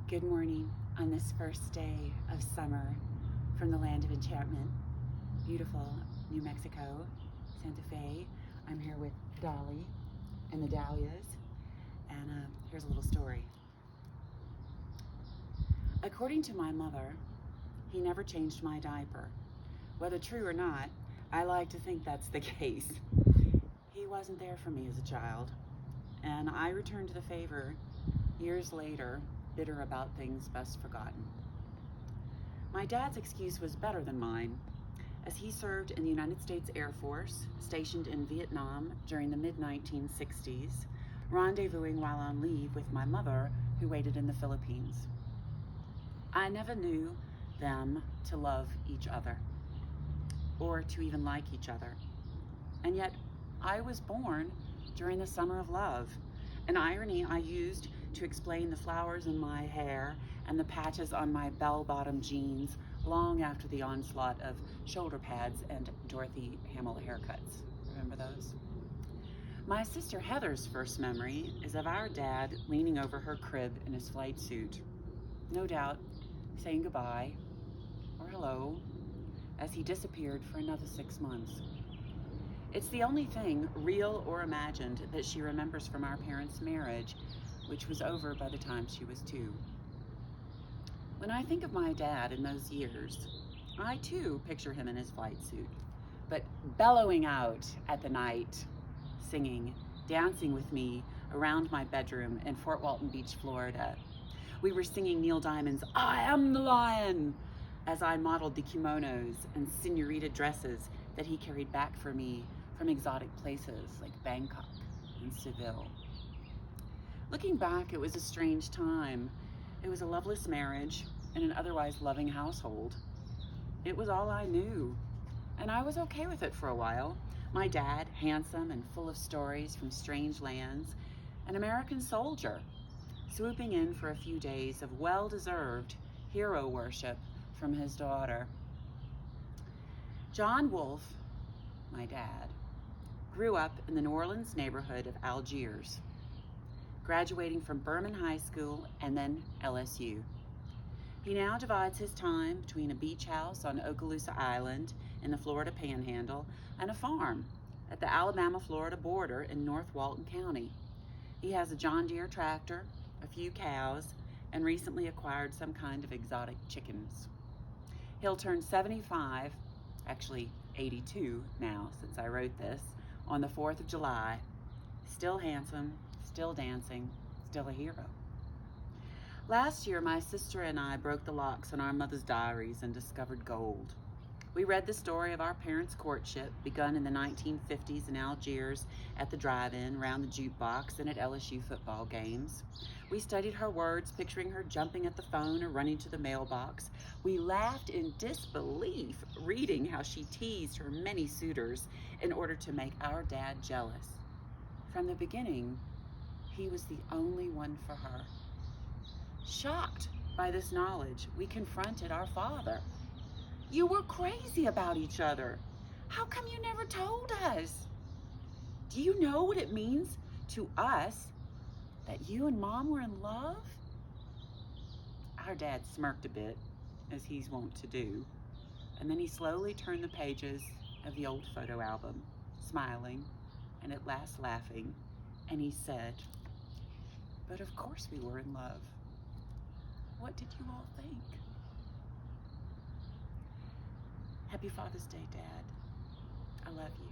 Good morning on this first day of summer from the land of enchantment, beautiful New Mexico, Santa Fe. I'm here with Dolly and the Dahlias, and here's a little story. According to my mother, he never changed my diaper. Whether true or not, I like to think that's the case. He wasn't there for me as a child, and I returned the favor years later, bitter about things best forgotten. My dad's excuse was better than mine, as he served in the United States Air Force, stationed in Vietnam during the mid-1960s, rendezvousing while on leave with my mother, who waited in the Philippines. I never knew them to love each other, or to even like each other. And yet, I was born during the summer of love, an irony I used to explain the flowers in my hair and the patches on my bell-bottom jeans long after the onslaught of shoulder pads and Dorothy Hamill haircuts. Remember those? My sister Heather's first memory is of our dad leaning over her crib in his flight suit, no doubt saying goodbye or hello as he disappeared for another 6 months. It's the only thing, real or imagined, that she remembers from our parents' marriage, which was over by the time she was 2. When I think of my dad in those years, I too picture him in his flight suit, but bellowing out at the night, singing, dancing with me around my bedroom in Fort Walton Beach, Florida. We were singing Neil Diamond's "I Am the Lion" as I modeled the kimonos and senorita dresses that he carried back for me from exotic places like Bangkok and Seville. Looking back, it was a strange time. It was a loveless marriage in an otherwise loving household. It was all I knew, and I was okay with it for a while. My dad, handsome and full of stories from strange lands, an American soldier, swooping in for a few days of well-deserved hero worship from his daughter. John Wolfe, my dad, grew up in the New Orleans neighborhood of Algiers, graduating from Berman High School and then LSU. He now divides his time between a beach house on Okaloosa Island in the Florida Panhandle and a farm at the Alabama-Florida border in North Walton County. He has a John Deere tractor, a few cows, and recently acquired some kind of exotic chickens. He'll turn 75, actually 82 now since I wrote this, on the 4th of July. Still handsome, still dancing, still a hero. Last year, my sister and I broke the locks on our mother's diaries and discovered gold. We read the story of our parents' courtship, begun in the 1950s in Algiers at the drive-in, around the jukebox, and at LSU football games. We studied her words, picturing her jumping at the phone or running to the mailbox. We laughed in disbelief, reading how she teased her many suitors in order to make our dad jealous. From the beginning, he was the only one for her. Shocked by this knowledge, we confronted our father. "You were crazy about each other. How come you never told us? Do you know what it means to us that you and Mom were in love?" Our dad smirked a bit, as he's wont to do, and then he slowly turned the pages of the old photo album, smiling and at last laughing, and he said, "But of course we were in love. What did you all think?" Happy Father's Day, Dad. I love you.